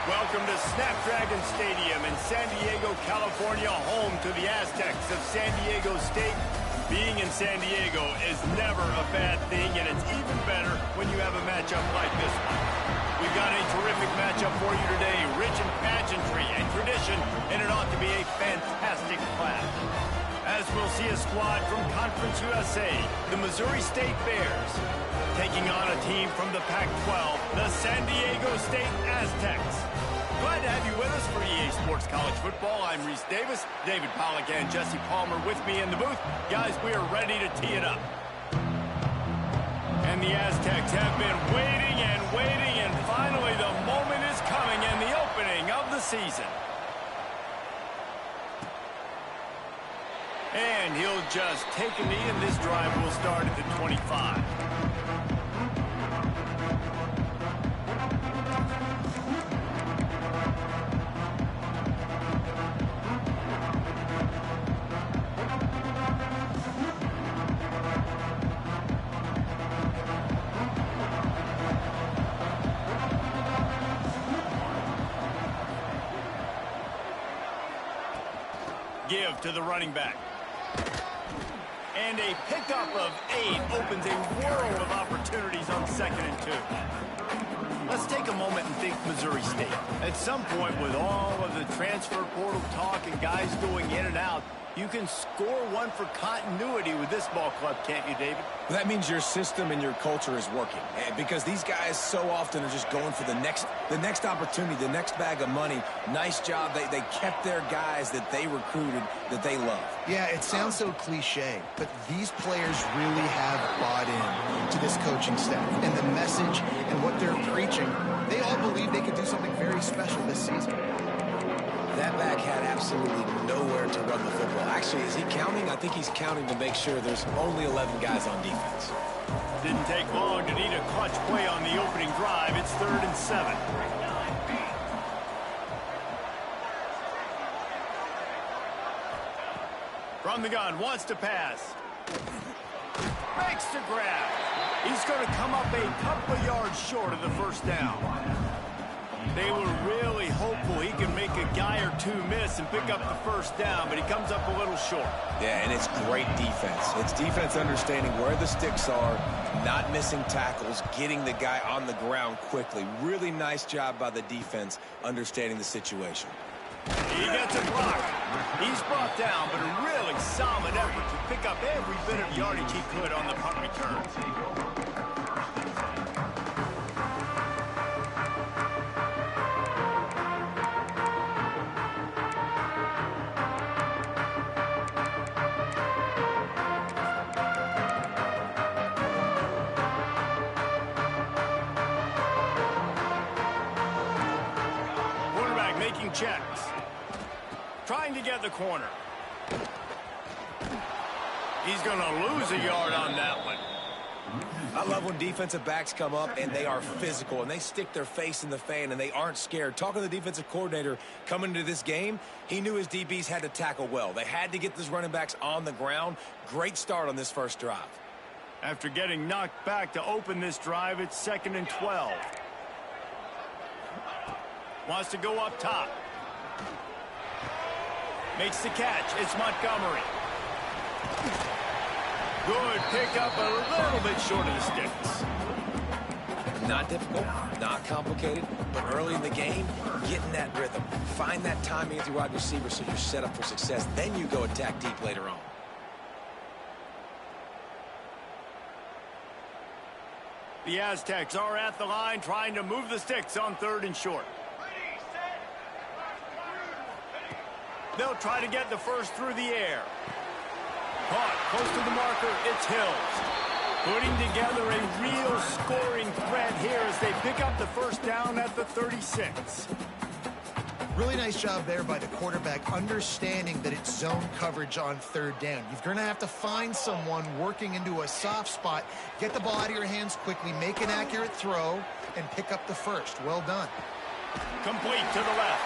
Welcome to Snapdragon Stadium in San Diego, California, home to the Aztecs of San Diego State. Being in San Diego is never a bad thing, and it's even better when you have a matchup like this one. We've got a terrific matchup for you today, rich in pageantry and tradition, and it ought to be a fantastic clash. As we'll see a squad from Conference USA, the Missouri State Bears, taking on a team from the Pac-12, the San Diego State Aztecs. Glad to have you with us for EA Sports College Football. I'm Reese Davis, David Pollack and Jesse Palmer with me in the booth. Guys, we are ready to tee it up. And the Aztecs have been waiting, and finally the moment is coming and the opening of the season. And he'll just take a knee, and this drive will start at the 25. Give to the running back. And a pickup of 8 opens a world of opportunities on 2nd and 2. Let's take a moment and think Missouri State. At some point, with all of the transfer portal talk and guys going in and out, you can score one for continuity with this ball club, can't you, David? Well, that means your system and your culture is working, because these guys so often are just going for the next opportunity, the next bag of money. Nice job. They kept their guys that they recruited, that they love. Yeah, it sounds so cliche, but these players really have bought in to this coaching staff and the message and what they're preaching. They all believe they could do something very special this season. That back had absolutely nowhere to run the football. Actually, is he counting? I think he's counting to make sure there's only 11 guys on defense. Didn't take long to need a clutch play on the opening drive. It's 3rd and 7. From the gun, wants to pass. Makes the grab. He's going to come up a couple of yards short of the first down. They were really hopeful he could make a guy or two miss and pick up the first down, but he comes up a little short. Yeah, and it's great defense. It's defense understanding where the sticks are, not missing tackles, getting the guy on the ground quickly. Really nice job by the defense understanding the situation. He gets a block. He's brought down, but a really solid effort to pick up every bit of yardage he could on the punt return. checks. Trying to get the corner. He's going to lose a yard on that one. I love when defensive backs come up and they are physical and they stick their face in the fan and they aren't scared. Talking to the defensive coordinator coming into this game, he knew his DBs had to tackle well. They had to get these running backs on the ground. Great start on this first drive. After getting knocked back to open this drive, it's 2nd and 12. Wants to go up top. Makes the catch. It's Montgomery. Good pickup, a little bit short of the sticks. Not difficult, not complicated, but early in the game, getting that rhythm. Find that timing with your wide receiver so you're set up for success. Then you go attack deep later on. The Aztecs are at the line trying to move the sticks on 3rd and short. They'll try to get the first through the air. Caught close to the marker, it's Hills. Putting together a real scoring threat here as they pick up the first down at the 36. Really nice job there by the quarterback, understanding that it's zone coverage on 3rd down. You're going to have to find someone working into a soft spot, get the ball out of your hands quickly, make an accurate throw, and pick up the first. Well done. Complete to the left.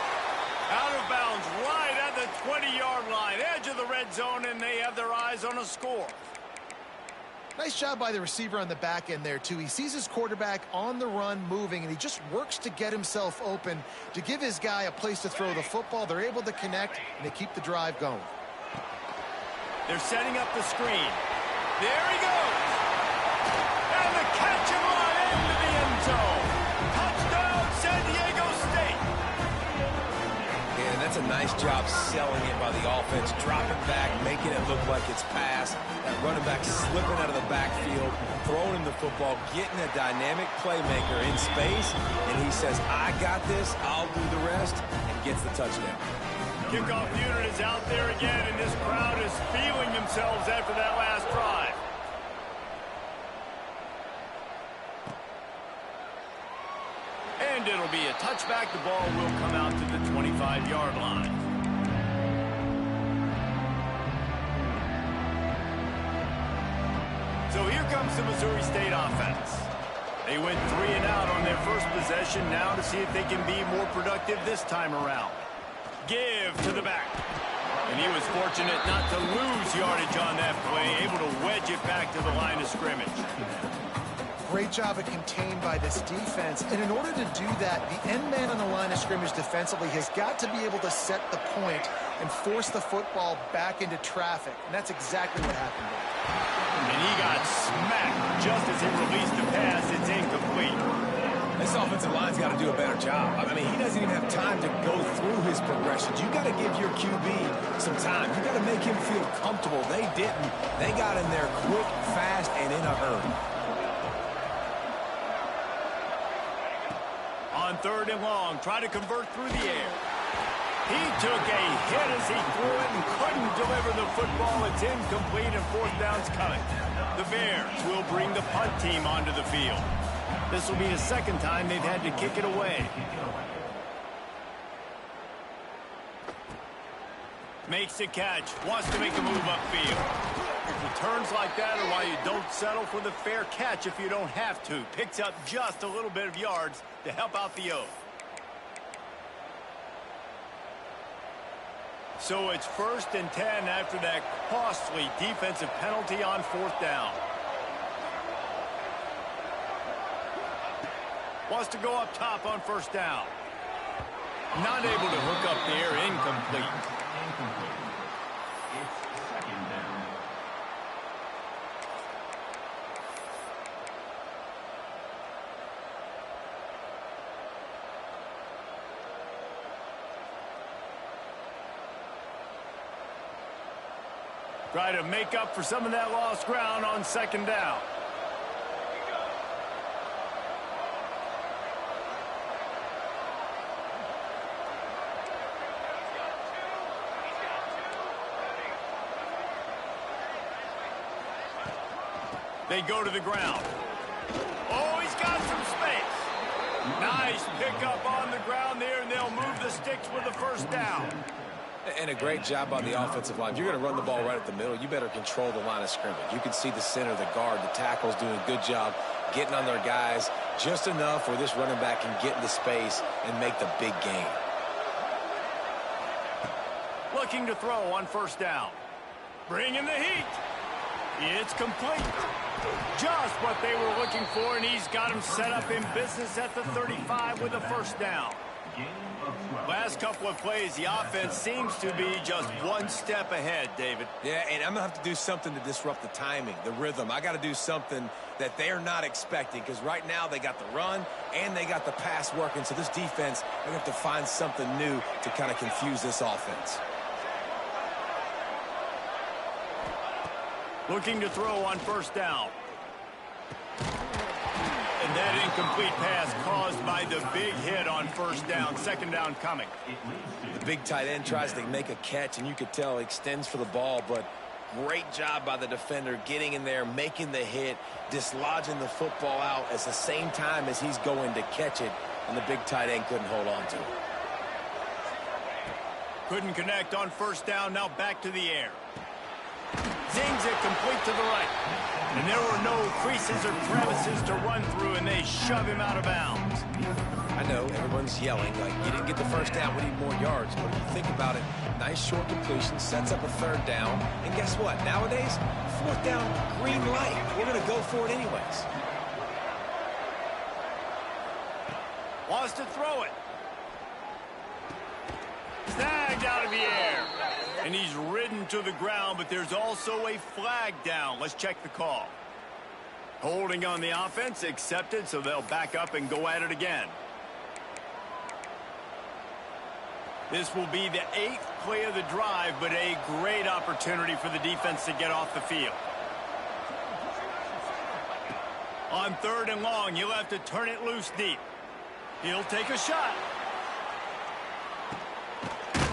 Out of bounds right at the 20-yard line, edge of the red zone, and they have their eyes on a score. Nice job by the receiver on the back end there, too. He sees his quarterback on the run moving, and he just works to get himself open to give his guy a place to throw the football. They're able to connect, and they keep the drive going. They're setting up the screen. There he goes. And the catch and run into the end zone. Touchdown, San Diego State. And that's a nice job selling it by the offense, dropping back, making it look like it's pass. That running back slipping out of the backfield, throwing him the football, getting a dynamic playmaker in space, and he says, I got this, I'll do the rest, and gets the touchdown. Kickoff unit is out there again, and this crowd is feeling themselves after that last drive. And it'll be a touchback. The ball will come out to the 25-yard line. So here comes the Missouri State offense. They went 3 and out on their first possession, now to see if they can be more productive this time around. Give to the back. And he was fortunate not to lose yardage on that play, able to wedge it back to the line of scrimmage. Great job of contained by this defense. And in order to do that, the end man on the line of scrimmage defensively has got to be able to set the point and force the football back into traffic. And that's exactly what happened there. And he got smacked just as he released the pass. It's incomplete. This offensive line's got to do a better job. I mean, he doesn't even have time to go through his progressions. You got to give your QB some time. You got to make him feel comfortable. They didn't. They got in there quick, fast, and in a hurry. On 3rd and long, try to convert through the air. He took a hit as he threw it and couldn't deliver the football. It's incomplete and 4th down's coming. The Bears will bring the punt team onto the field. This will be the 2nd time they've had to kick it away. Makes the catch, wants to make a move upfield. Returns like that are why you don't settle for the fair catch if you don't have to. Picks up just a little bit of yards to help out the O. So it's 1st and 10 after that costly defensive penalty on 4th down. Wants to go up top on 1st down. Not able to hook up there, incomplete. Try to make up for some of that lost ground on 2nd down. They go to the ground. Oh, he's got some space. Nice pickup on the ground there, and they'll move the sticks with the first down. And a great job on the offensive line. If you're going to run the ball right at the middle, you better control the line of scrimmage. You can see the center, the guard, the tackles doing a good job getting on their guys just enough where this running back can get into space and make the big gain. Looking to throw on first down. Bringing the heat. It's complete. Just what they were looking for, and he's got him set up in business at the 35 with a first down. Last couple of plays, the offense seems to be just one step ahead, David. Yeah, and I'm going to have to do something to disrupt the timing, the rhythm. I got to do something that they're not expecting, because right now they got the run and they got the pass working. So this defense, they're going to have to find something new to kind of confuse this offense. Looking to throw on first down. And that incomplete pass caused by the big hit on first down. Second down coming. The big tight end tries to make a catch, and you could tell he extends for the ball, but great job by the defender getting in there, making the hit, dislodging the football out at the same time as he's going to catch it, and the big tight end couldn't hold on to it. Couldn't connect on first down. Now back to the air. Zings it complete to the right. And there were no creases or crevices to run through, and they shove him out of bounds. I know everyone's yelling, like, you didn't get the first down, we need more yards. But if you think about it, nice short completion, sets up a third down. And guess what? Nowadays, fourth down, green light. We're going to go for it anyways. Wants to throw it. Snagged out of the air. And he's ridden to the ground, but there's also a flag down. Let's check the call. Holding on the offense, accepted, so they'll back up and go at it again. This will be the 8th play of the drive, but a great opportunity for the defense to get off the field. On third and long, you'll have to turn it loose deep. He'll take a shot.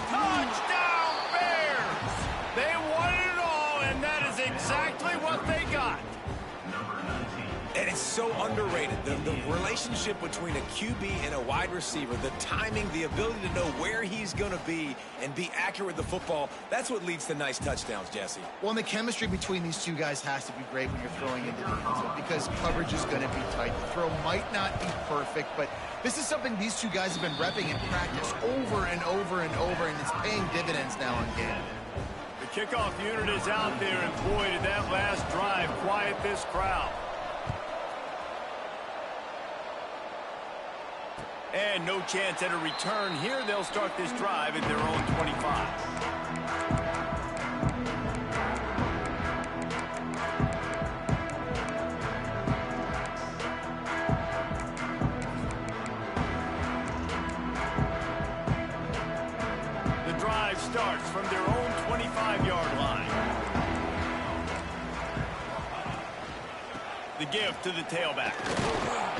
Touchdown, Bears! They won it all, and that is exactly what they got. And it's so underrated. The relationship between a QB and a wide receiver, the timing, the ability to know where he's going to be and be accurate with the football, that's what leads to nice touchdowns, Jesse. Well, and the chemistry between these two guys has to be great when you're throwing into defense, because coverage is going to be tight. The throw might not be perfect, but this is something these two guys have been repping in practice over and over and over, and it's paying dividends now on game. The kickoff unit is out there, and boy, did that last drive quiet this crowd. And no chance at a return here. They'll start this drive at their own 25. The drive starts from their own 25-yard line. The give to the tailback.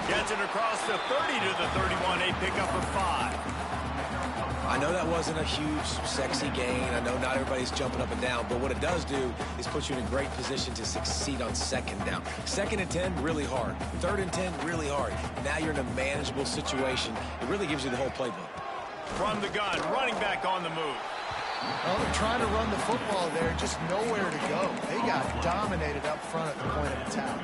Gets it across the 30 to the 31, a pickup of 5. I know that wasn't a huge, sexy gain. I know not everybody's jumping up and down, but what it does do is put you in a great position to succeed on second down. Second and 10, really hard. Third and 10, really hard. Now you're in a manageable situation. It really gives you the whole playbook. From the gun, running back on the move. Well, they're trying to run the football there, just nowhere to go. They got dominated up front at the point of attack.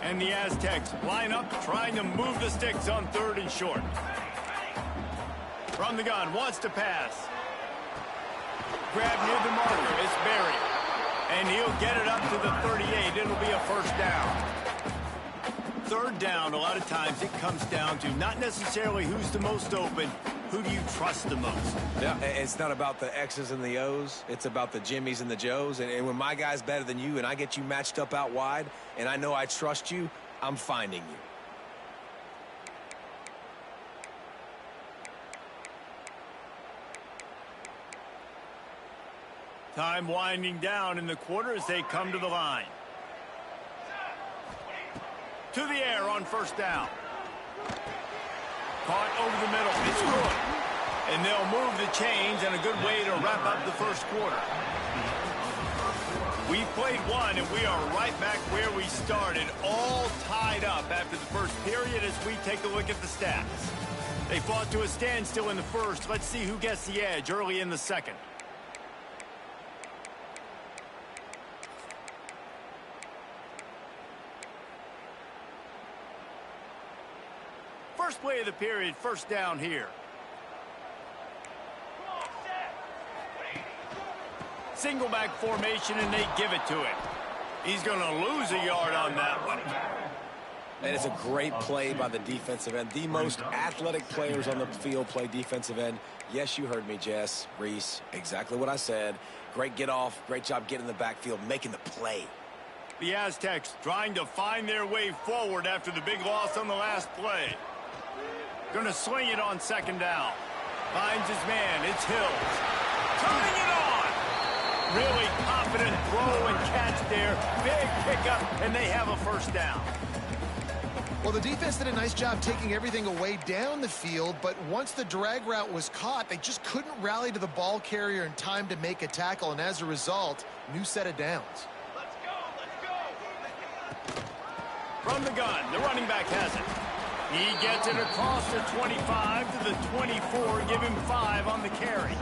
And the Aztecs line up, trying to move the sticks on third and short. From the gun, wants to pass. Grab near the marker, it's buried. And he'll get it up to the 38. It'll be a first down. Third down, a lot of times it comes down to not necessarily who's the most open, who do you trust the most? Yeah, it's not about the X's and the O's. It's about the Jimmys and the Joes. And when my guy's better than you and I get you matched up out wide and I know I trust you, I'm finding you. Time winding down in the quarter as they come to the line. To the air on first down. Caught over the middle. It's good. And they'll move the chains, and a good way to wrap up the first quarter. We've played one, and we are right back where we started, all tied up after the first period as we take a look at the stats. They fought to a standstill in the first. Let's see who gets the edge early in the second. First play of the period, first down here. Single back formation, and they give it to him. He's going to lose a yard on that one. And it's a great play by the defensive end. The most athletic players on the field play defensive end. Yes, you heard me, Jess, Reese. Exactly what I said. Great get off. Great job getting in the backfield, making the play. The Aztecs trying to find their way forward after the big loss on the last play. Going to sling it on second down. Finds his man. It's Hills. Turning it on. Really confident throw and catch there. Big pickup, and they have a first down. Well, the defense did a nice job taking everything away down the field, but once the drag route was caught, they just couldn't rally to the ball carrier in time to make a tackle, and as a result, new set of downs. Let's go. From the gun, the running back has it. He gets it across the 25 to the 24, give him 5 on the carry.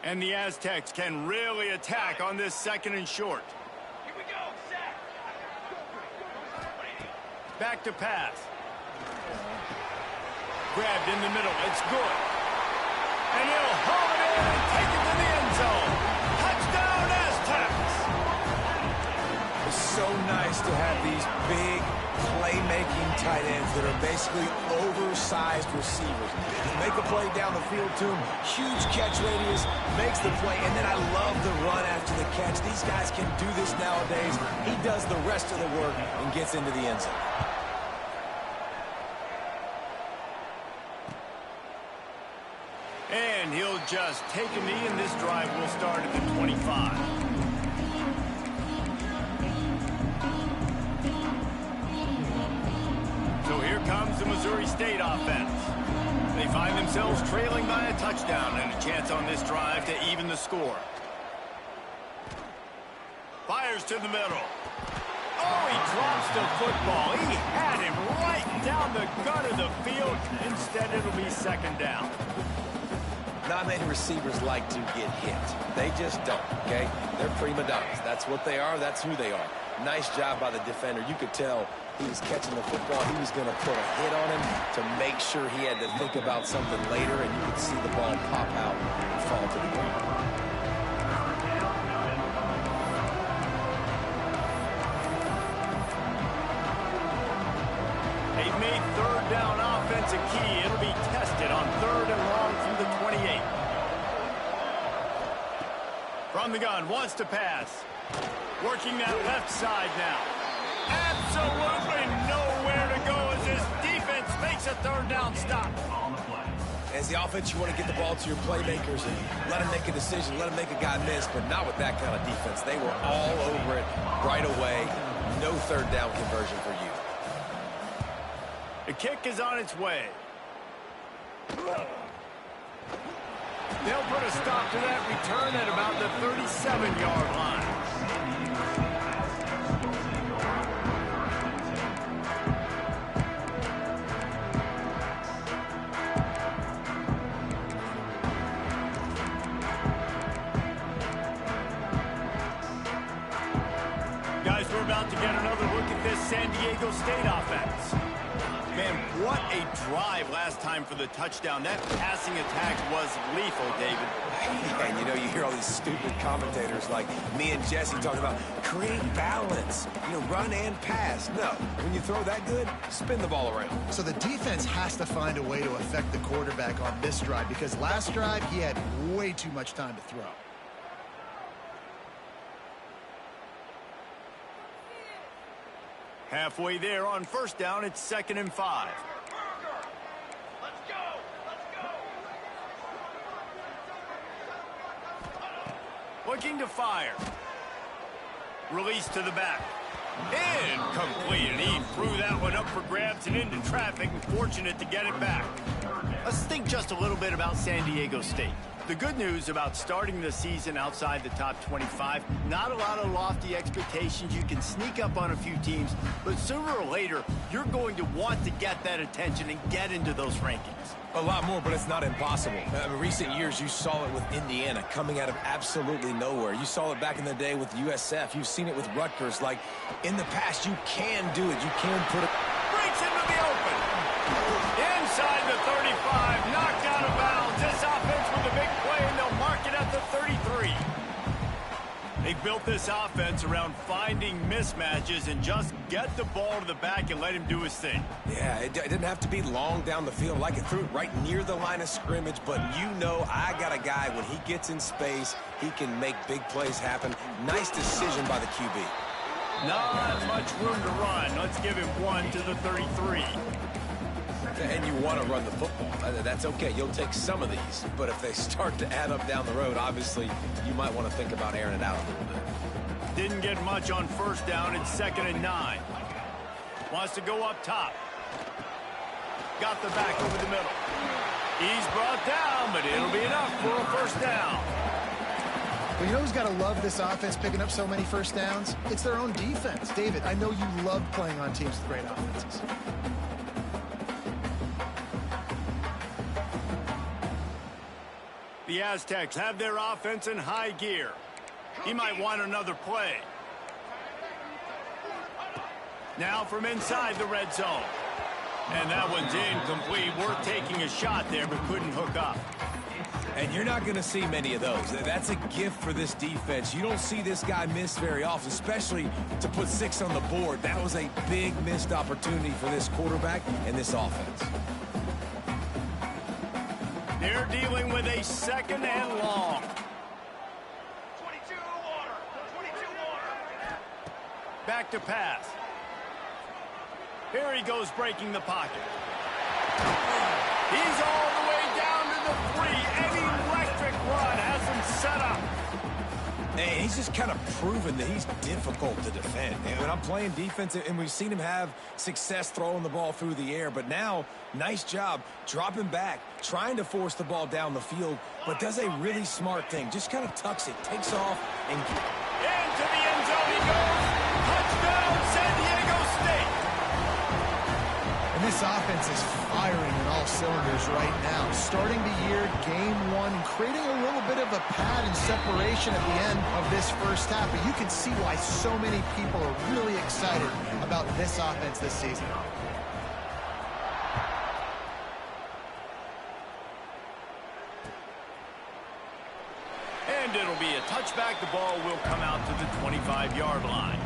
And the Aztecs can really attack on this second and short. Here we go, Zach. Back to pass. Grabbed in the middle. It's good. And he'll haul it in and take it to the end zone. Touchdown, Aztecs. It's so nice to have these big playmaking tight ends that are basically oversized receivers. Make a play down the field to him. Huge catch radius, makes the play, and then I love the run after the catch. These guys can do this nowadays. He does the rest of the work and gets into the end zone. And he'll just take a knee, and this drive will start at the 25. So here comes the Missouri State offense. They find themselves trailing by a touchdown and a chance on this drive to even the score. Fires to the middle. Oh, he drops the football. He had him right down the gut of the field. Instead, it'll be second down. Not many receivers like to get hit. They just don't, okay? They're prima donnas. That's what they are. That's who they are. Nice job by the defender. You could tell he was catching the football. He was going to put a hit on him to make sure he had to think about something later, and you could see the ball pop out and fall to the ground. They've made third down offense a key. It'll be tested on third and long from the 28. From the gun, wants to pass. Working that left side now. Absolutely nowhere to go as this defense makes a third down stop. As the offense, you want to get the ball to your playmakers and let them make a decision, let them make a guy miss, but not with that kind of defense. They were all over it right away. No third down conversion for you. The kick is on its way. They'll put a stop to that return at about the 37-yard line. Guys, we're about to get another look at this San Diego State offense. Man, what a drive last time for the touchdown. That passing attack was lethal, David. Yeah, and you know, you hear all these stupid commentators like me and Jesse talking about create balance, you know, run and pass. No, when you throw that good, spin the ball around. So the defense has to find a way to affect the quarterback on this drive, because last drive he had way too much time to throw. Halfway there on first down, it's 2nd and 5. Let's go! Let's go! Looking to fire. Release to the back. Incomplete, and he threw that one up for grabs and into traffic, and fortunate to get it back. Let's think just a little bit about San Diego State. The good news about starting the season outside the top 25, not a lot of lofty expectations. You can sneak up on a few teams, but sooner or later, you're going to want to get that attention and get into those rankings. A lot more, but it's not impossible. In recent years, you saw it with Indiana coming out of absolutely nowhere. You saw it back in the day with USF. You've seen it with Rutgers. Like, in the past, you can do it. You can put it. Breaks into the open. Inside the 35, knocked out of bounds. This offense with a big play, and they'll mark it at the 33. They built this offense around finding mismatches and just get the ball to the back and let him do his thing. Yeah, it didn't have to be long down the field. Like it threw it right near the line of scrimmage, but you know I got a guy, when he gets in space, he can make big plays happen. Nice decision by the QB. Not much room to run. Let's give him one to the 33. And you want to run the football. That's okay. You'll take some of these. But if they start to add up down the road, obviously, you might want to think about airing it out a little bit. Didn't get much on first down. It's 2nd and 9. Wants to go up top. Got the back over the middle. He's brought down, but it'll be enough for a first down. Well, you know who's got to love this offense picking up so many first downs? It's their own defense. David, I know you love playing on teams with great offenses. The Aztecs have their offense in high gear. He might want another play. Now from inside the red zone. And that one's incomplete. Worth taking a shot there, but couldn't hook up. And you're not going to see many of those. That's a gift for this defense. You don't see this guy miss very often, especially to put 6 on the board. That was a big missed opportunity for this quarterback and this offense. They're dealing with a 2nd and long. 22 water. 22 water. Back to pass. Here he goes, breaking the pocket. He's all the way down to the 3. An electric run has him set up. And he's just kind of proven that he's difficult to defend. And when I'm playing defense, and we've seen him have success throwing the ball through the air, but now, nice job dropping back, trying to force the ball down the field, but does a really smart thing. Just kind of tucks it, takes off, and into the end zone he goes. Touchdown, San Diego State. And this offense is firing in all cylinders right now. Starting the year, game 1, and creating a little bit of a pad and separation at the end of this first half. But you can see why so many people are really excited about this offense this season. And it'll be a touchback. The ball will come out to the 25-yard line.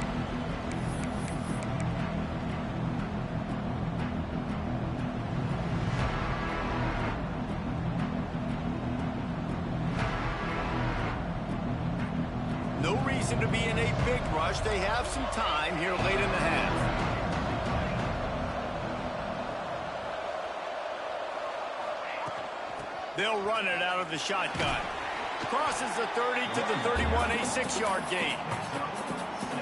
No reason to be in a big rush. They have some time here late in the half. They'll run it out of the shotgun. Crosses the 30 to the 31, a 6-yard gain.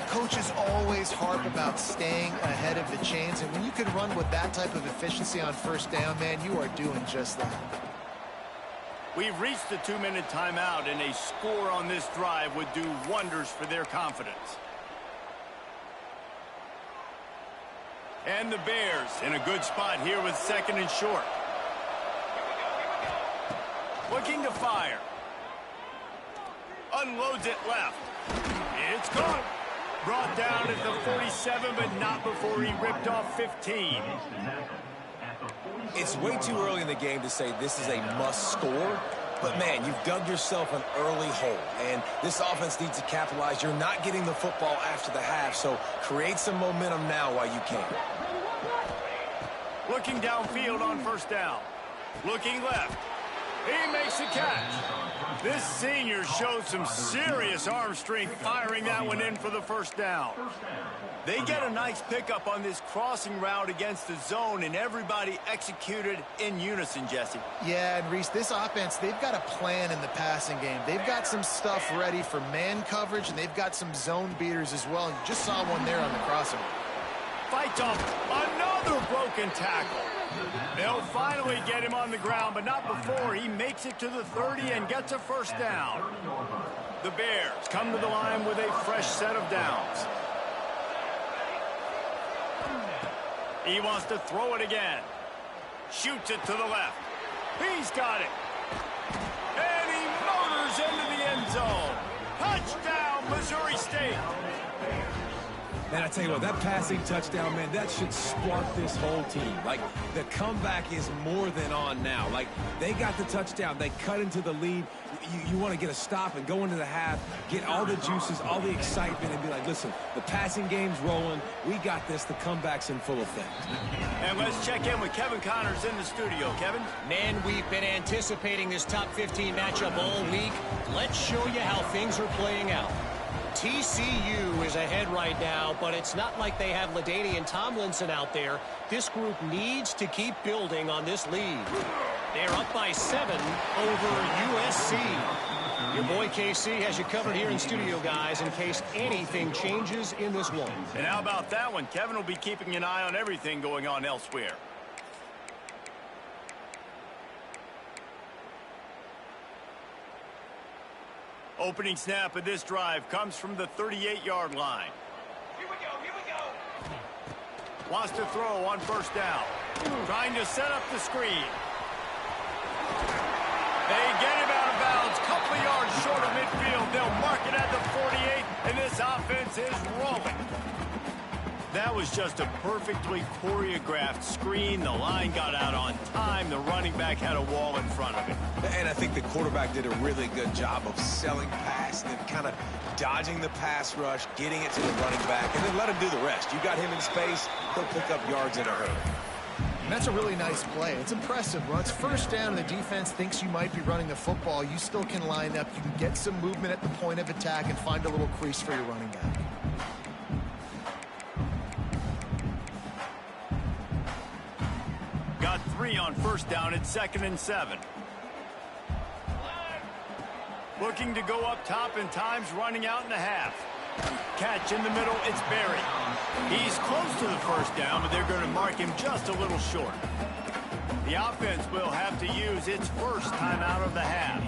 Coaches always harp about staying ahead of the chains, and when you can run with that type of efficiency on first down, man, you are doing just that. We've reached the 2-minute timeout, and a score on this drive would do wonders for their confidence. And the Bears in a good spot here with 2nd and short. Looking to fire. Unloads it left. It's gone. Brought down at the 47, but not before he ripped off 15. it's way too early in the game to say this is a must score. But, man, you've dug yourself an early hole, and this offense needs to capitalize. You're not getting the football after the half, so create some momentum now while you can. Looking downfield on first down. Looking left. He makes the catch. This senior shows some serious arm strength firing that one in for the first down. They get a nice pickup on this crossing route against the zone, and everybody executed in unison, Jesse. Yeah, and Reese, this offense, they've got a plan in the passing game. They've got some stuff ready for man coverage, and they've got some zone beaters as well. You just saw one there on the crossing. Fights off another broken tackle. They'll finally get him on the ground, but not before he makes it to the 30 and gets a first down. The Bears come to the line with a fresh set of downs. He wants to throw it again. Shoots it to the left. He's got it. And he motors into the end zone. Touchdown, Missouri State. Man, I tell you what, that passing touchdown, man, that should spark this whole team. Like, the comeback is more than on now. Like, they got the touchdown. They cut into the lead. You want to get a stop and go into the half, get all the juices, all the excitement, and be like, listen, the passing game's rolling. We got this. The comeback's in full effect. And let's check in with Kevin Connors in the studio. Kevin? Man, we've been anticipating this top 15 matchup all week. Let's show you how things are playing out. TCU is ahead right now, but it's not like they have LaDainian Tomlinson out there. This group needs to keep building on this lead. They're up by 7 over USC. Your boy KC has you covered here in studio, guys, in case anything changes in this one. And how about that one? Kevin will be keeping an eye on everything going on elsewhere. Opening snap of this drive comes from the 38-yard line. Here we go, here we go. Wants to throw on first down. Trying to set up the screen. They get him out of bounds. Couple of yards short of midfield. They'll mark it at the 48, and this offense is rolling. That was just a perfectly choreographed screen. The line got out on time. The running back had a wall in front of him. And I think the quarterback did a really good job of selling past and kind of dodging the pass rush, getting it to the running back, and then let him do the rest. You got him in space, he'll pick up yards in a hurry. And that's a really nice play. It's impressive. When it's first down and the defense thinks you might be running the football, you still can line up. You can get some movement at the point of attack and find a little crease for your running back. Got 3 on first down at 2nd and 7. Looking to go up top, and time's running out in the half. Catch in the middle, it's Berry. He's close to the first down, but they're going to mark him just a little short. The offense will have to use its first timeout of the half.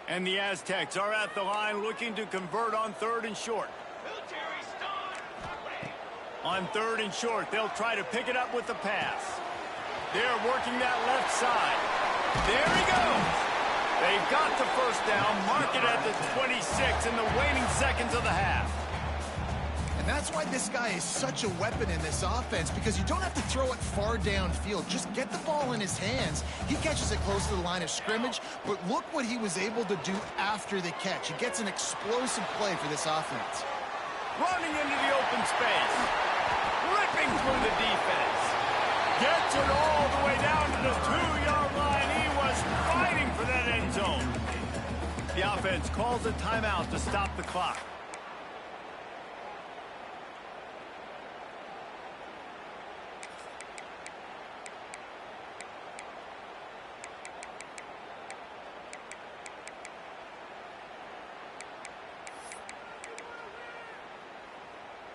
And the Aztecs are at the line looking to convert on 3rd and short. Military stun. On 3rd and short, they'll try to pick it up with the pass. They're working that left side. There he goes. They've got the first down, mark it at the 26 in the waning seconds of the half. And that's why this guy is such a weapon in this offense, because you don't have to throw it far downfield. Just get the ball in his hands. He catches it close to the line of scrimmage, but look what he was able to do after the catch. He gets an explosive play for this offense. Running into the open space. Ripping through the defense. Gets it all the way down to the 2-yard line. He was fighting for that end zone. The offense calls a timeout to stop the clock.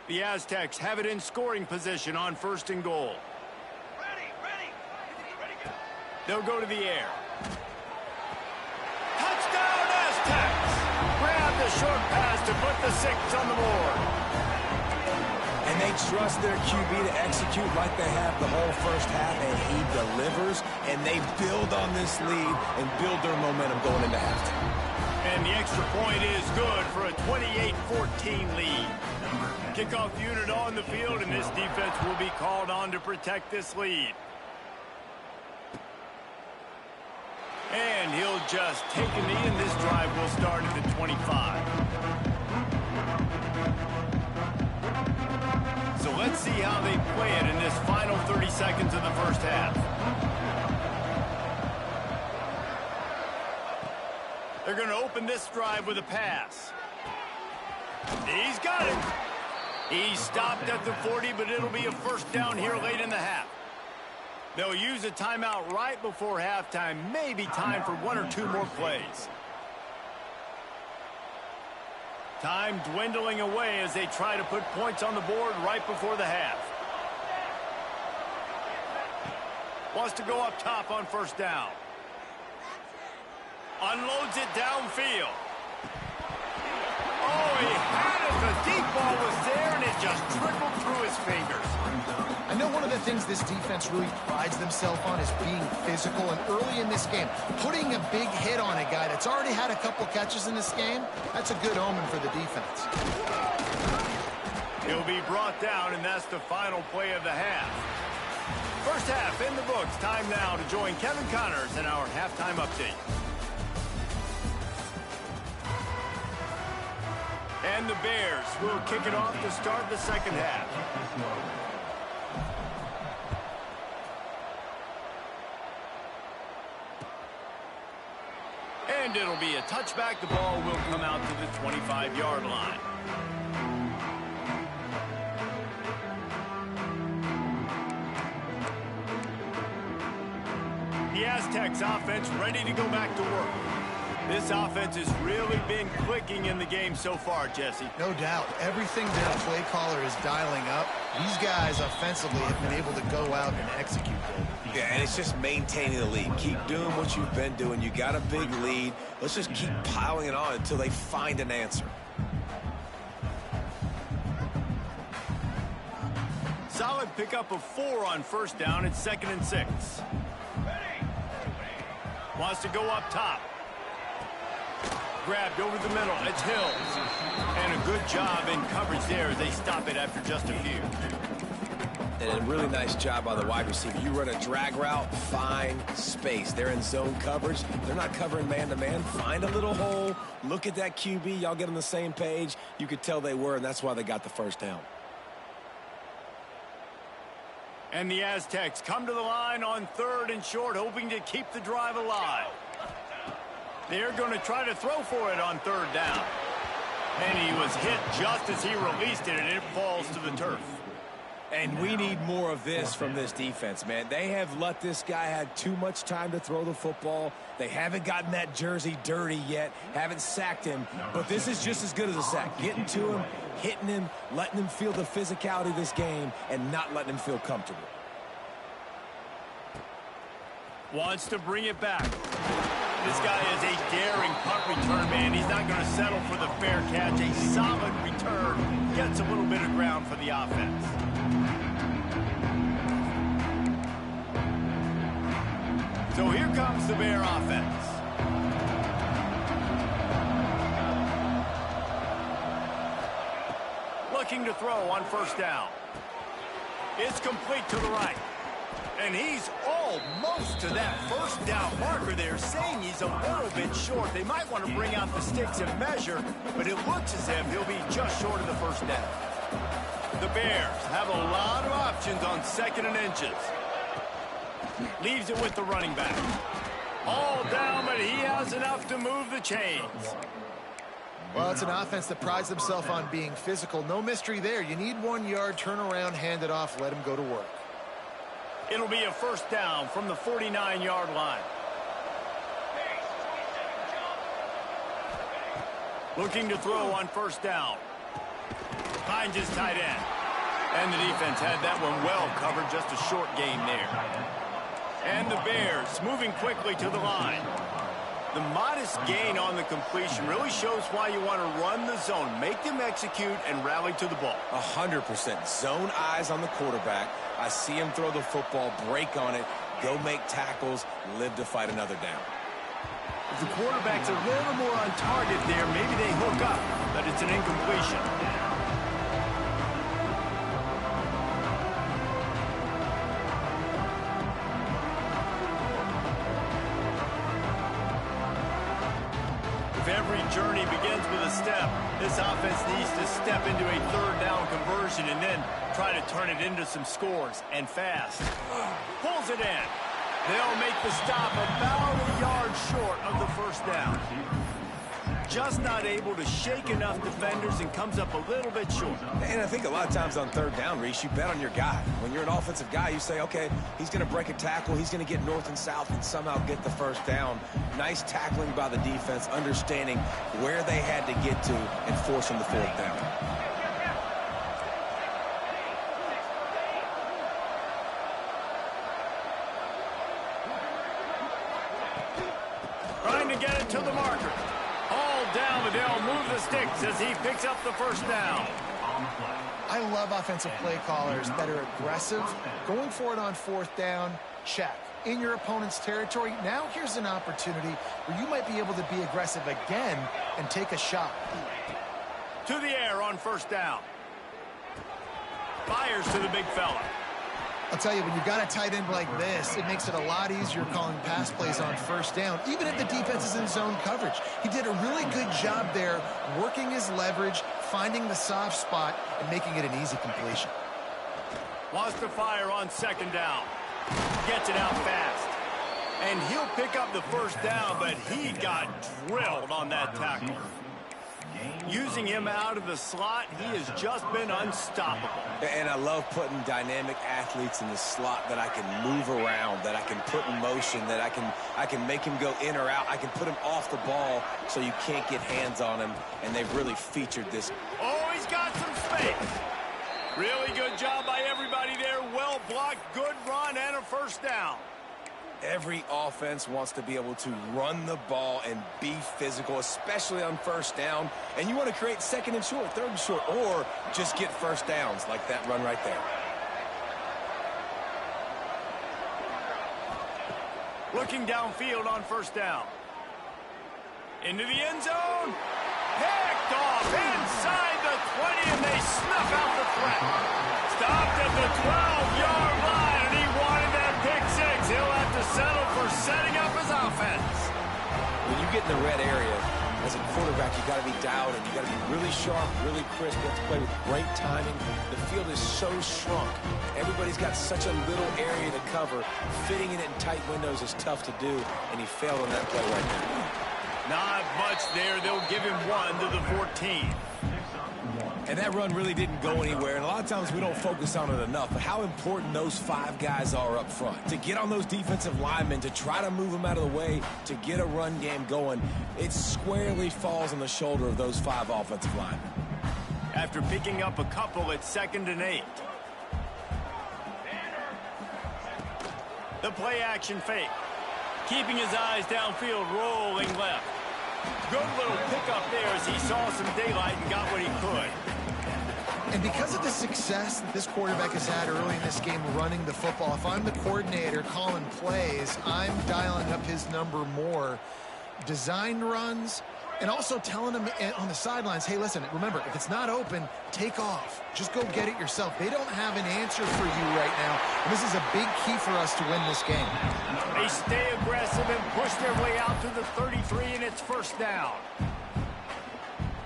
The Aztecs have it in scoring position on 1st and goal. Ready, go. They'll go to the air. Touchdown, Aztecs! Grab the short pass to put the 6 on the board. And they trust their QB to execute like they have the whole first half, and he delivers, and they build on this lead and build their momentum going into halftime. And the extra point is good for a 28-14 lead. Kickoff unit on the field, and this defense will be called on to protect this lead. And he'll just take a knee, and this drive will start at the 25. how they play it in this final 30 seconds of the first half. They're going to open this drive with a pass. He's got it. He stopped at the 40, but it'll be a first down here late in the half. They'll use a timeout right before halftime. Maybe time for one or two more plays. Time dwindling away as they try to put points on the board right before the half. Wants to go up top on first down. Unloads it downfield. Oh, he had it. The deep ball was there, and it just trickled through his fingers. I know one of the things this defense really prides themselves on is being physical, and early in this game, putting a big hit on a guy that's already had a couple catches in this game, that's a good omen for the defense. He'll be brought down, and that's the final play of the half. First half in the books. Time now to join Kevin Connors in our halftime update. And the Bears will kick it off to start the second half. And it'll be a touchback. The ball will come out to the 25-yard line. The Aztecs offense ready to go back to work. This offense has really been clicking in the game so far, Jesse. No doubt. Everything their play caller is dialing up, these guys offensively have been able to go out and execute them. Yeah, and it's just maintaining the lead. Keep doing what you've been doing. You got a big lead. Let's just keep piling it on until they find an answer. Solid pickup of 4 on first down. It's 2nd and 6. Wants to go up top. Grabbed over the middle. It's Hills. And a good job in coverage there as they stop it after just a few. And a really nice job on the wide receiver. You run a drag route, find space. They're in zone coverage. They're not covering man-to-man. Find a little hole. Look at that QB. Y'all get on the same page. You could tell they were, and that's why they got the first down. And the Aztecs come to the line on 3rd and short, hoping to keep the drive alive. They're going to try to throw for it on 3rd down. And he was hit just as he released it, and it falls to the turf. And we need more of this from this defense, man. They have let this guy have too much time to throw the football. They haven't gotten that jersey dirty yet, haven't sacked him. But this is just as good as a sack. Getting to him, hitting him, letting him feel the physicality of this game, and not letting him feel comfortable. Wants to bring it back. This guy is a daring punt return man. He's not going to settle for the fair catch. A solid return. Gets a little bit of ground for the offense. So here comes the Bear offense. Looking to throw on first down. It's complete to the right. And he's almost to that first down marker there, saying he's a little bit short. They might want to bring out the sticks and measure, but it looks as if he'll be just short of the first down. The Bears have a lot of options on 2nd and inches. Leaves it with the running back. All down, but he has enough to move the chains. Well, it's an offense that prides themselves on being physical. No mystery there. You need 1 yard, turn around, hand it off, let him go to work. It'll be a first down from the 49-yard line. Looking to throw on first down. Finds his tight end. And the defense had that one well covered. Just a short gain there. And the Bears moving quickly to the line. The modest gain on the completion really shows why you want to run the zone. Make them execute and rally to the ball. 100%. Zone eyes on the quarterback. I see him throw the football, break on it, go make tackles, live to fight another down. If the quarterback's a little more on target there, maybe they hook up, but it's an incompletion. If every journey begins with a step, This offense needs to step into a third down conversion and then try to turn it into some scores, and fast. Pulls it in. They'll make the stop about a yard short of the first down. Just not able to shake enough defenders and comes up a little bit short. And I think a lot of times on third down, Reese, you bet on your guy. When you're an offensive guy, you say, okay, he's going to break a tackle, he's going to get north and south and somehow get the first down. Nice tackling by the defense, understanding where they had to get to and forcing the fourth down. Trying to get it to the marker. All down, but they'll move the sticks as he picks up the first down. I love offensive play callers that are aggressive. Going for it on fourth down, check. In your opponent's territory, now here's an opportunity where you might be able to be aggressive again and take a shot. To the air on first down. Fires to the big fella. I'll tell you, when you've got a tight end like this, it makes it a lot easier calling pass plays on first down, even if the defense is in zone coverage. He did a really good job there, working his leverage, finding the soft spot, and making it an easy completion. Wants to fire on second down. Gets it out fast. And he'll pick up the first down, but he got drilled on that tackle. Using him out of the slot, he has just been unstoppable. And I love putting dynamic athletes in the slot that I can move around, that I can put in motion, that I can make him go in or out. I can put him off the ball so you can't get hands on him, and they've really featured this. Oh, he's got some space. Really good job by everybody there. Well blocked, good run, and a first down. Every offense wants to be able to run the ball and be physical, especially on first down. And you want to create second and short, third and short, or just get first downs like that run right there. Looking downfield on first down. Into the end zone. Picked off inside the 20, and they snuff out the threat. Stopped at the 12-yard line, and he wanted that pick six. He'll have to settle for setting up his offense. When you get in the red area, as a quarterback, you got to be dialed in. You got to be really sharp, really crisp. You have to play with great timing. The field is so shrunk. Everybody's got such a little area to cover. Fitting it in tight windows is tough to do, and he failed on that play right there. Not much there. They'll give him one to the 14. And that run really didn't go anywhere, and a lot of times we don't focus on it enough, but how important those five guys are up front. To get on those defensive linemen, to try to move them out of the way, to get a run game going, it squarely falls on the shoulder of those five offensive linemen. After picking up a couple at 2nd and 8. The play action fake. Keeping his eyes downfield, rolling left. Good little pickup there as he saw some daylight and got what he could. And because of the success that this quarterback has had early in this game running the football, if I'm the coordinator calling plays, I'm dialing up his number more. Designed runs, and also telling him on the sidelines, hey, listen, remember, if it's not open, take off. Just go get it yourself. They don't have an answer for you right now, and this is a big key for us to win this game. They stay aggressive and push their way out to the 33, and it's first down.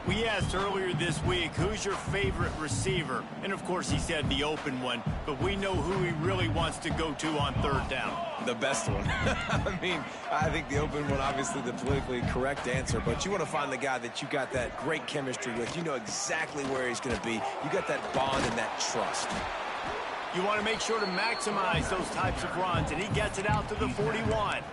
We asked earlier this week, who's your favorite receiver? And, of course, he said the open one, but we know who he really wants to go to on third down. The best one. I mean, I think the open one, obviously the politically correct answer, but you want to find the guy that you got that great chemistry with. You know exactly where he's going to be. You got that bond and that trust. You want to make sure to maximize those types of runs, and he gets it out to the 41.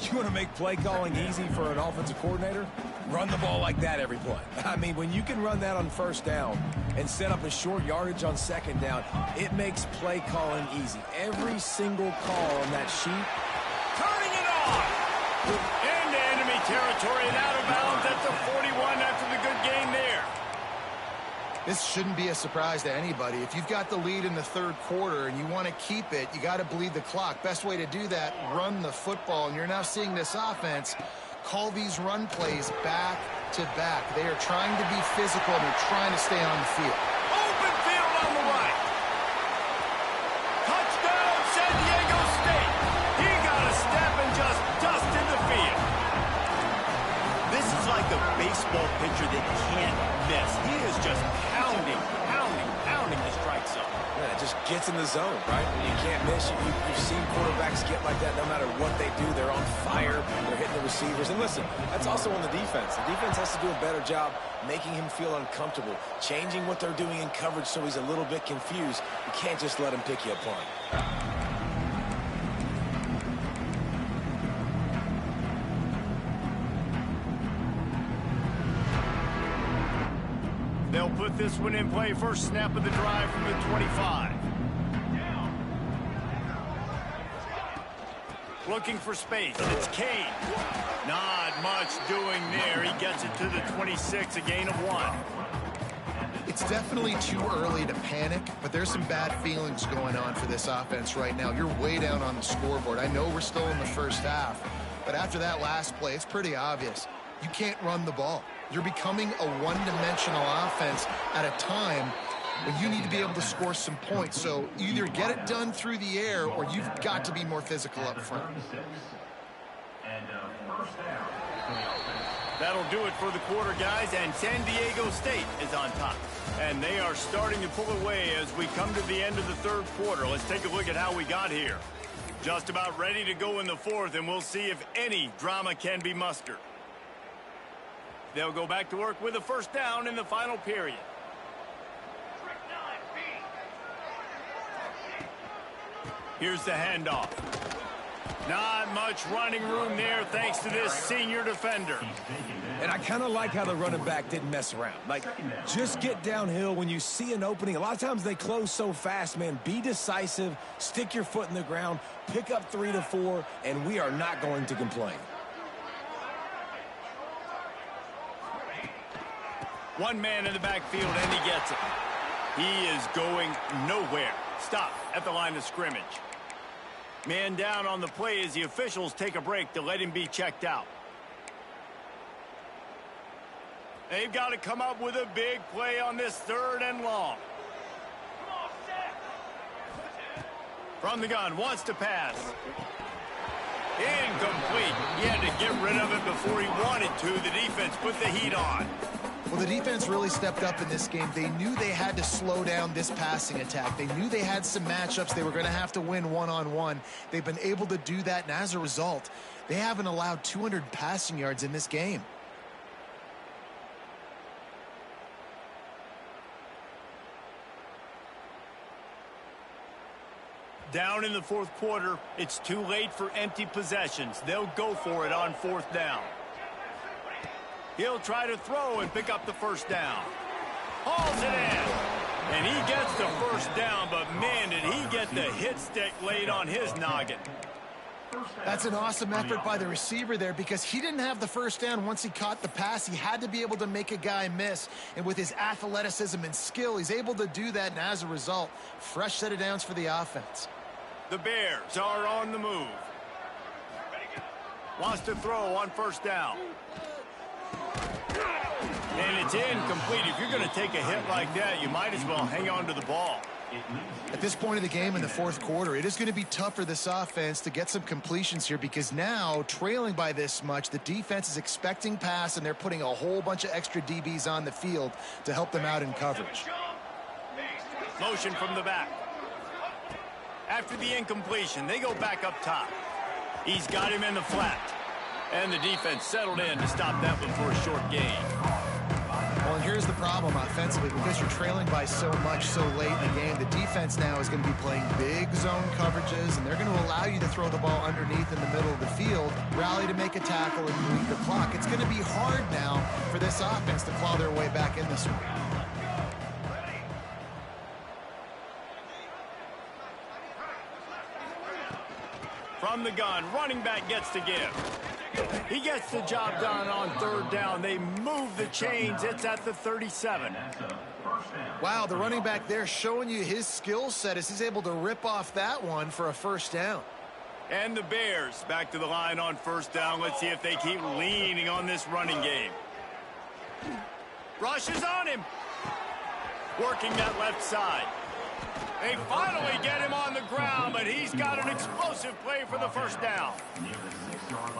You want to make play calling easy for an offensive coordinator? Run the ball like that every play. I mean, when you can run that on first down and set up a short yardage on second down, it makes play calling easy. Every single call on that sheet. Turning it on! Into enemy territory and out of bounds at the 41 after the good gain there. This shouldn't be a surprise to anybody. If you've got the lead in the third quarter and you want to keep it, you got to bleed the clock. Best way to do that, run the football. And you're now seeing this offense call these run plays back to back. They are trying to be physical, and they're trying to stay on the field. Open field on the right. Touchdown, San Diego State. He got a step and just dusted the field. This is like a baseball pitcher that gets in the zone, right? You can't miss. You've seen quarterbacks get like that no matter what they do. They're on fire. They're hitting the receivers. And listen, that's also on the defense. The defense has to do a better job making him feel uncomfortable, changing what they're doing in coverage so he's a little bit confused. You can't just let him pick you apart. They'll put this one in play. First snap of the drive from the 25. Looking for space. It's Kane. Not much doing there. He gets it to the 26, a gain of 1. It's definitely too early to panic, but there's some bad feelings going on for this offense right now. You're way down on the scoreboard. I know we're still in the first half, but after that last play, it's pretty obvious. You can't run the ball. You're becoming a one-dimensional offense at a time when you need to be able to score some points. So either get it done through the air or you've got to be more physical up front. That'll do it for the quarter, guys, and San Diego State is on top. And they are starting to pull away as we come to the end of the third quarter. Let's take a look at how we got here. Just about ready to go in the fourth, and we'll see if any drama can be mustered. They'll go back to work with a first down in the final period. Here's the handoff. Not much running room there thanks to this senior defender. And I kind of like how the running back didn't mess around. Like, just get downhill when you see an opening. A lot of times they close so fast, man. Be decisive, stick your foot in the ground, pick up 3 to 4, and we are not going to complain. One man in the backfield, and he gets it. He is going nowhere. Stop at the line of scrimmage. Man down on the play as the officials take a break to let him be checked out. They've got to come up with a big play on this 3rd and long. From the gun, wants to pass. Incomplete. He had to get rid of it before he wanted to. The defense put the heat on. Well, the defense really stepped up in this game. They knew they had to slow down this passing attack. They knew they had some matchups they were going to have to win one-on-one. They've been able to do that, and as a result, they haven't allowed 200 passing yards in this game. Down in the fourth quarter, it's too late for empty possessions. They'll go for it on 4th down. He'll try to throw and pick up the first down. Hauls it in. And he gets the first down, but man, did he get the hit stick laid on his noggin. That's an awesome effort by the receiver there because he didn't have the first down once he caught the pass. He had to be able to make a guy miss. And with his athleticism and skill, he's able to do that. And as a result, fresh set of downs for the offense. The Bears are on the move. Wants to throw on first down. And it's incomplete. If you're going to take a hit like that, you might as well hang on to the ball. At this point of the game in the fourth quarter, it is going to be tough for this offense to get some completions here because now, trailing by this much, the defense is expecting pass, and they're putting a whole bunch of extra DBs on the field to help them out in coverage. Motion from the back. After the incompletion, they go back up top. He's got him in the flat. And the defense settled in to stop that one for a short gain. Well, and here's the problem offensively. Because you're trailing by so much so late in the game, the defense now is going to be playing big zone coverages, and they're going to allow you to throw the ball underneath in the middle of the field, rally to make a tackle, and bleed the clock. It's going to be hard now for this offense to claw their way back in this one. From the gun, running back gets to give. He gets the job done on 3rd down. They move the chains. It's at the 37. Wow, the running back there showing you his skill set as he's able to rip off that one for a first down. And the Bears back to the line on 1st down. Let's see if they keep leaning on this running game. Rushes on him. Working that left side. They finally get him on the ground, but he's got an explosive play for the first down.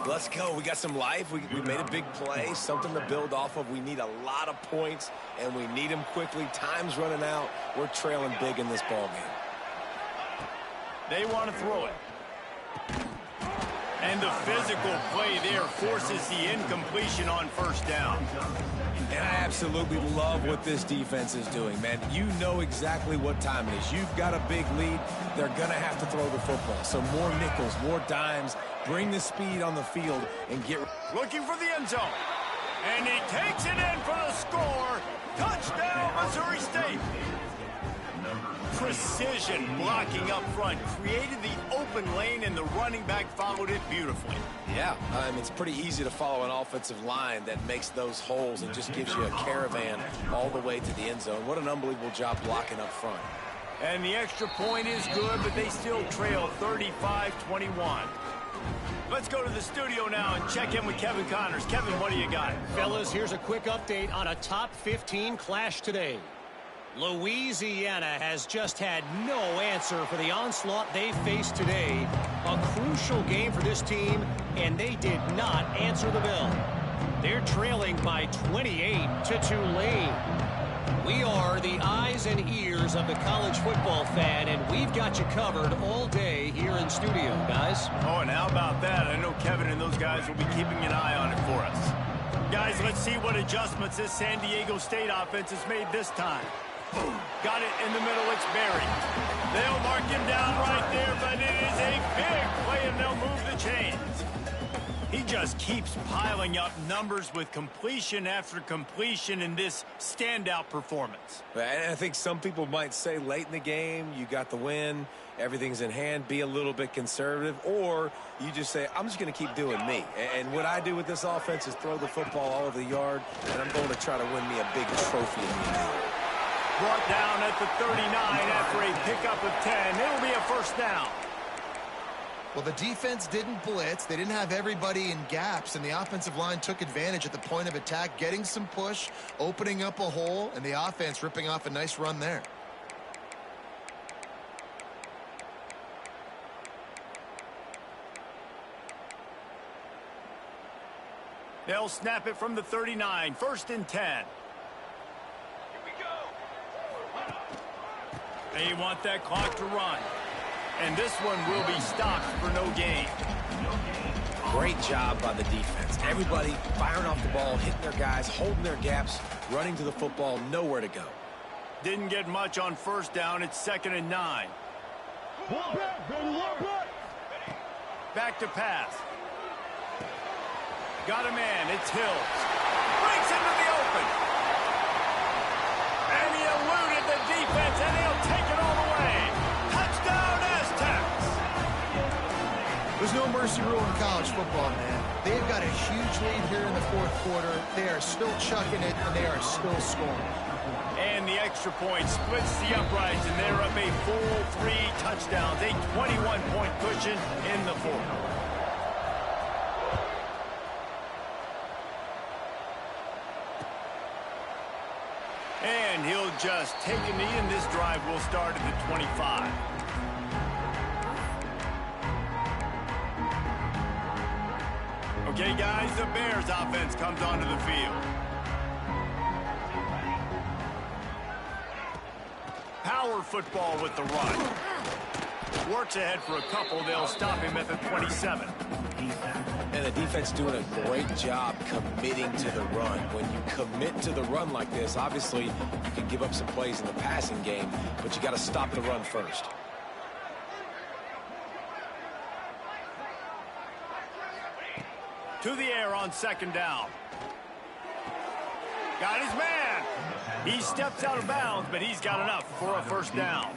Let's go. We got some life. We made a big play, something to build off of. We need a lot of points, and we need them quickly. Time's running out. We're trailing big in this ball game. They want to throw it. And the physical play there forces the incompletion on first down. And I absolutely love what this defense is doing, man. You know exactly what time it is. You've got a big lead. They're going to have to throw the football. So more nickels, more dimes. Bring the speed on the field and get... Looking for the end zone. And he takes it in for the score. Touchdown, Missouri State. Precision blocking up front created the open lane, and the running back followed it beautifully. Yeah, it's pretty easy to follow an offensive line that makes those holes and just gives you a caravan all the way to the end zone. What an unbelievable job blocking up front. And the extra point is good, but they still trail 35-21. Let's go to the studio now and check in with Kevin Connors. Kevin, what do you got? Fellas, here's a quick update on a top 15 clash today. Louisiana has just had no answer for the onslaught they faced today. A crucial game for this team, and they did not answer the bell. They're trailing by 28 to Tulane. We are the eyes and ears of the college football fan, and we've got you covered all day here in studio, guys. Oh, and how about that? I know Kevin and those guys will be keeping an eye on it for us. Guys, let's see what adjustments this San Diego State offense has made this time. Got it in the middle, it's Barry. They'll mark him down right there, but it is a big play, and they'll move the chains. He just keeps piling up numbers with completion after completion in this standout performance. And I think some people might say late in the game, you got the win, everything's in hand, be a little bit conservative, or you just say, I'm just going to keep doing me. And what I do with this offense is throw the football all over the yard, and I'm going to try to win me a big trophy in the end. Brought down at the 39 after a pickup of 10. It'll be a first down. Well, the defense didn't blitz. They didn't have everybody in gaps, and the offensive line took advantage at the point of attack, getting some push, opening up a hole, and the offense ripping off a nice run there. They'll snap it from the 39. First and 10. They want that clock to run. And this one will be stopped for no gain. Great job by the defense. Everybody firing off the ball, hitting their guys, holding their gaps, running to the football, nowhere to go. Didn't get much on first down. It's 2nd and 9. Back to pass. Got a man. It's Hills. Breaks into the open. And he eluded the defense, and he'll take it all the way. Touchdown, Aztecs. There's no mercy rule in college football, man. They've got a huge lead here in the fourth quarter. They are still chucking it, and they are still scoring. And the extra point splits the uprights, and they're up a full 3 touchdowns, a 21-point cushion in the fourth. And he'll just take a knee, and this drive will start at the 25. Okay, guys, the Bears offense comes onto the field. Power football with the run. Works ahead for a couple. They'll stop him at the 27. And the defense doing a great job committing to the run. When you commit to the run like this, obviously you can give up some plays in the passing game, but you got to stop the run first. To the air on 2nd down. Got his man. He steps out of bounds, but he's got enough for a first down.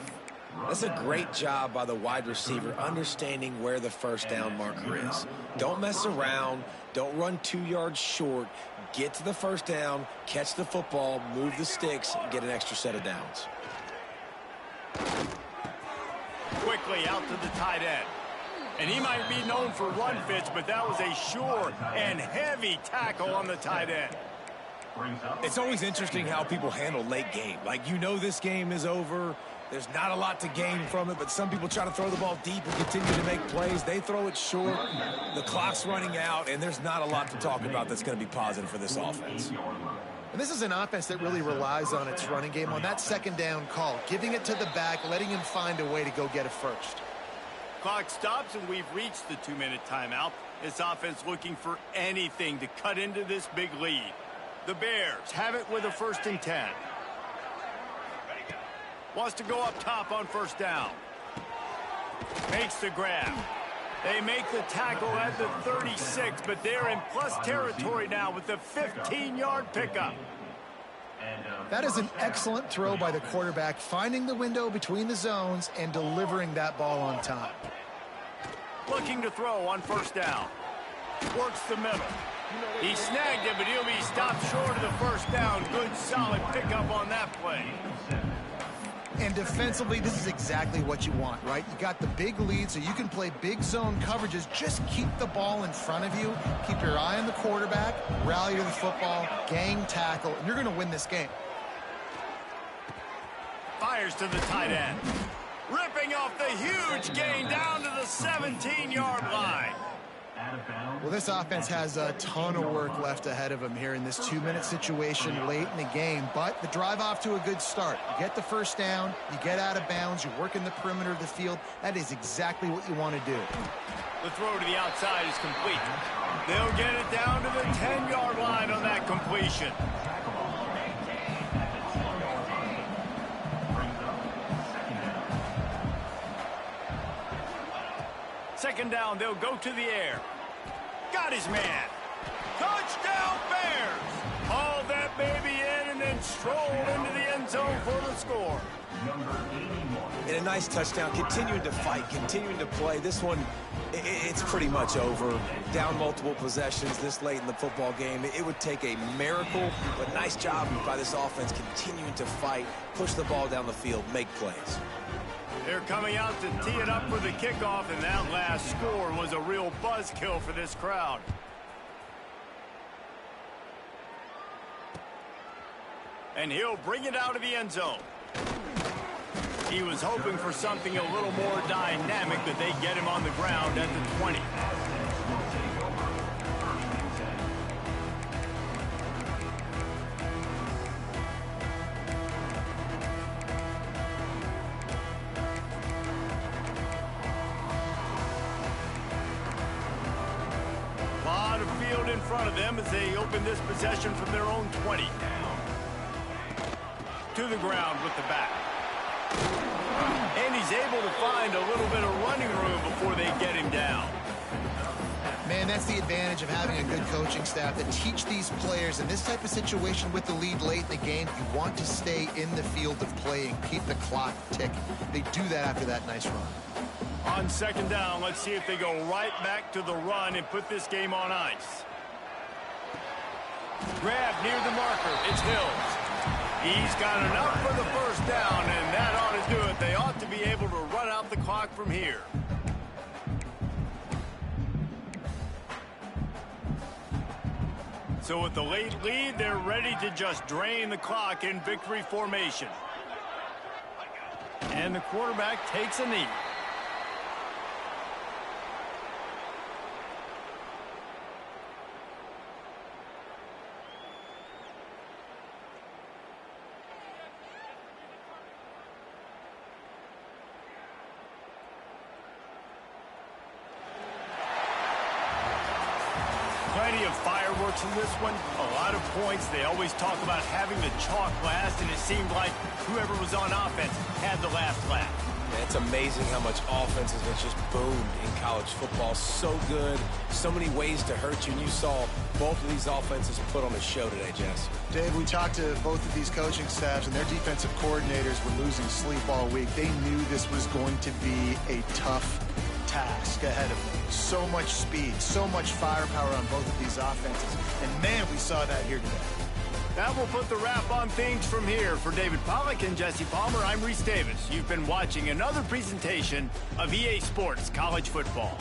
That's a great job by the wide receiver, understanding where the first down marker is. Don't mess around. Don't run 2 yards short. Get to the first down, catch the football, move the sticks, and get an extra set of downs. Quickly out to the tight end. And he might be known for run fits, but that was a sure and heavy tackle on the tight end. It's always interesting how people handle late game. Like, you know this game is over. There's not a lot to gain from it, but some people try to throw the ball deep and continue to make plays. They throw it short. The clock's running out, and there's not a lot to talk about that's going to be positive for this offense. And this is an offense that really relies on its running game on that 2nd down call, giving it to the back, letting him find a way to go get it first. clock stops, and we've reached the 2-minute timeout. This offense looking for anything to cut into this big lead. The Bears have it with a 1st and 10. Wants to go up top on 1st down. Makes the grab. They make the tackle at the 36, but they're in plus territory now with the 15-yard pickup. That is an excellent throw by the quarterback, finding the window between the zones and delivering that ball on time. Looking to throw on 1st down. Works the middle. He snagged it, but he'll be stopped short of the 1st down. Good, solid pickup on that play. And defensively, this is exactly what you want, right? You got the big lead, so you can play big zone coverages. Just keep the ball in front of you. Keep your eye on the quarterback. Rally to the football. Gang tackle. And you're going to win this game. Fires to the tight end. Ripping off the huge gain down to the 17-yard line. Well, this offense has a ton of work left ahead of them here in this 2-minute situation late in the game, but the drive off to a good start. You get the 1st down, you get out of bounds, you work in the perimeter of the field. That is exactly what you want to do. The throw to the outside is complete. They'll get it down to the 10-yard line on that completion. Second down, they'll go to the air. Got his man. Touchdown, Bears! Hauled that baby in and then strolled into the end zone for the score. And a nice touchdown, continuing to fight, continuing to play. This one, it's pretty much over. Down multiple possessions this late in the football game. It would take a miracle, but nice job by this offense continuing to fight, push the ball down the field, make plays. They're coming out to tee it up for the kickoff, and that last score was a real buzzkill for this crowd. And he'll bring it out of the end zone. He was hoping for something a little more dynamic, but they get him on the ground at the 20. In front of them as they open this possession from their own 20. To the ground with the back. And he's able to find a little bit of running room before they get him down. Man, that's the advantage of having a good coaching staff that teach these players in this type of situation with the lead late in the game. You want to stay in the field of play and keep the clock ticking. They do that after that nice run. On second down, let's see if they go right back to the run and put this game on ice. Grab near the marker. It's Hills. He's got enough for the 1st down, and that ought to do it. They ought to be able to run out the clock from here. So with the late lead, they're ready to just drain the clock in victory formation. And the quarterback takes a knee. Plenty of fireworks in this one, a lot of points. They always talk about having the chalk last, and it seemed like whoever was on offense had the last laugh. Yeah, it's amazing how much offense has just boomed in college football. So good, so many ways to hurt you, and you saw both of these offenses put on a show today, Jess. Dave, we talked to both of these coaching staffs, and their defensive coordinators were losing sleep all week. They knew this was going to be a tough task ahead of them. So much speed, so much firepower on both of these offenses. And man, we saw that here today. That will put the wrap on things from here. For David Pollack and Jesse Palmer, I'm Reese Davis. You've been watching another presentation of EA Sports College Football.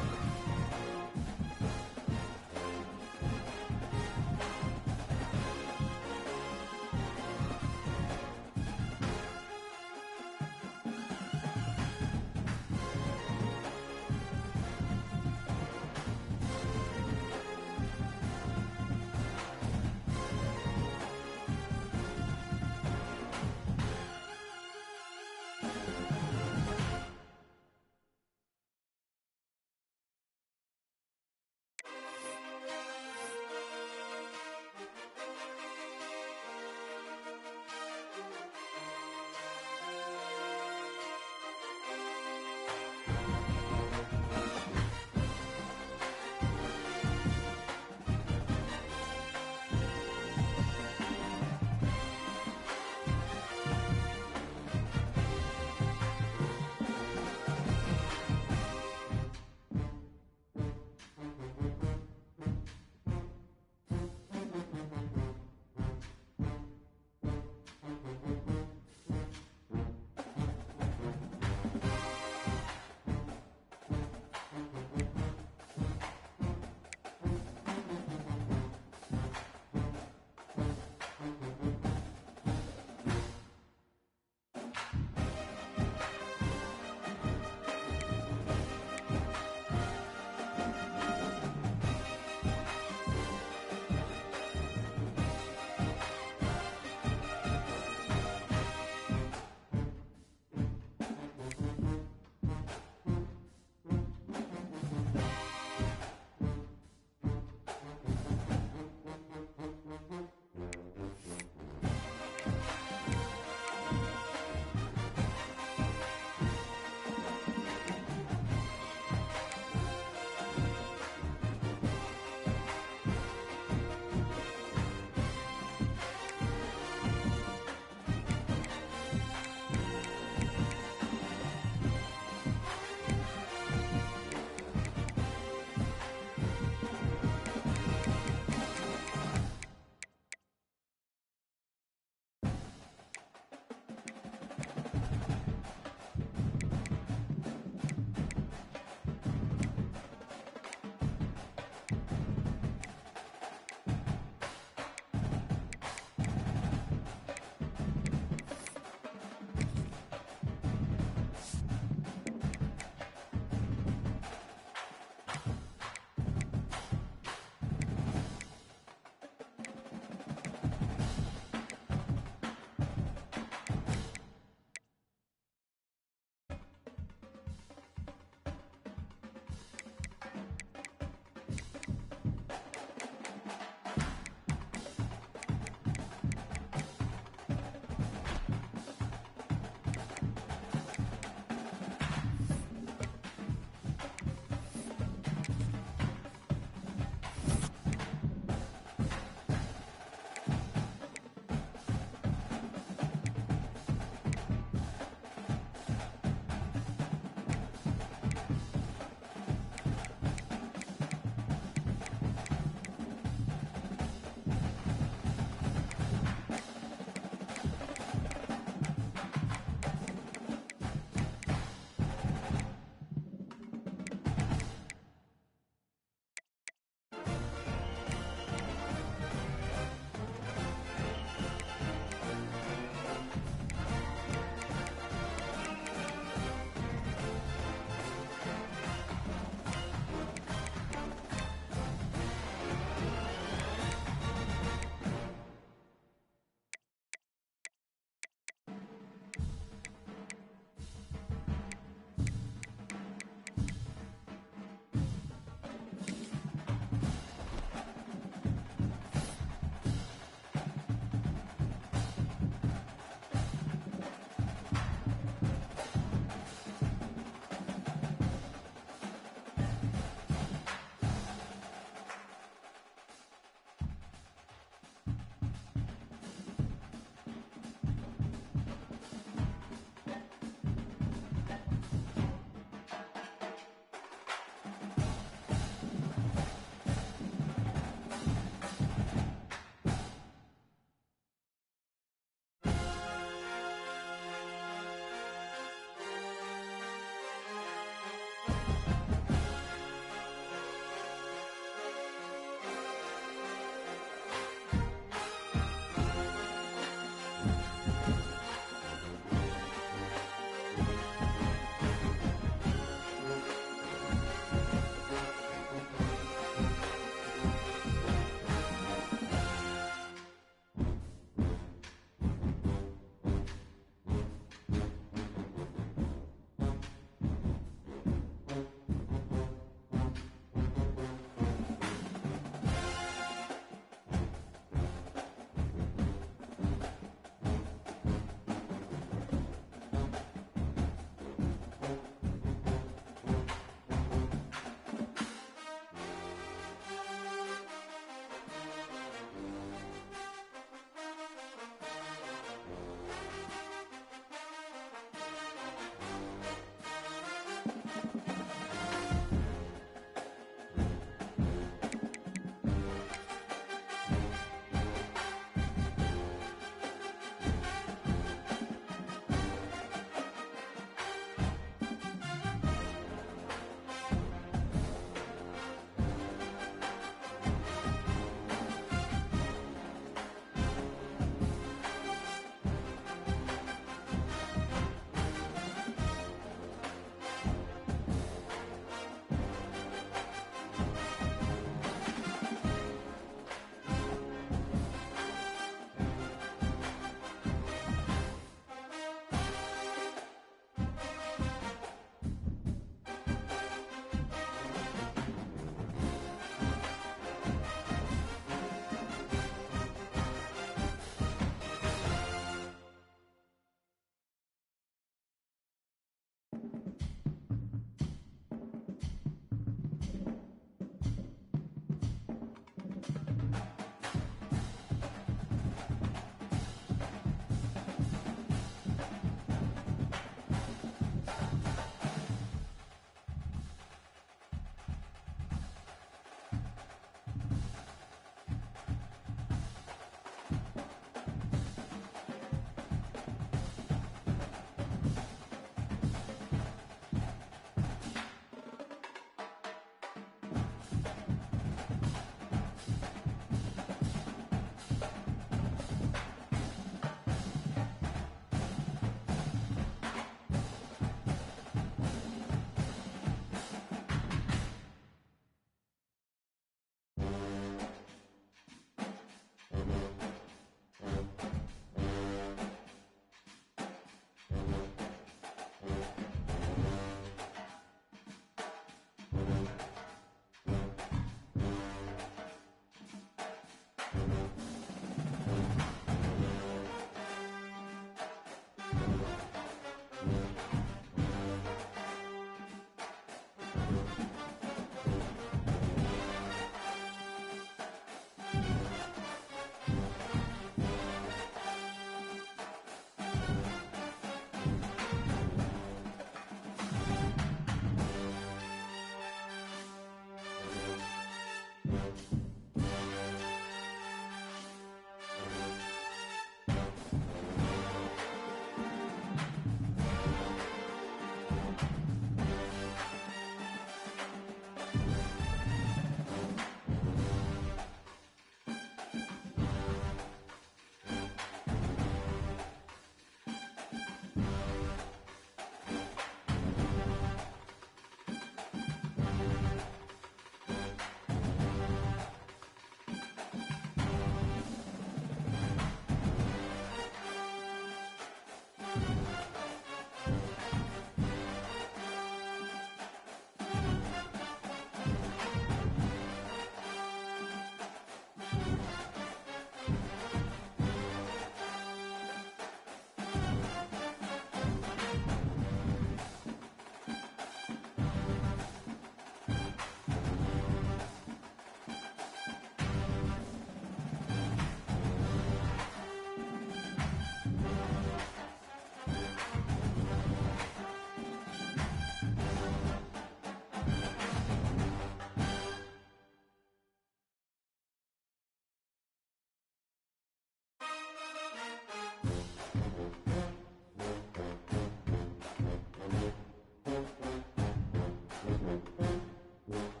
you.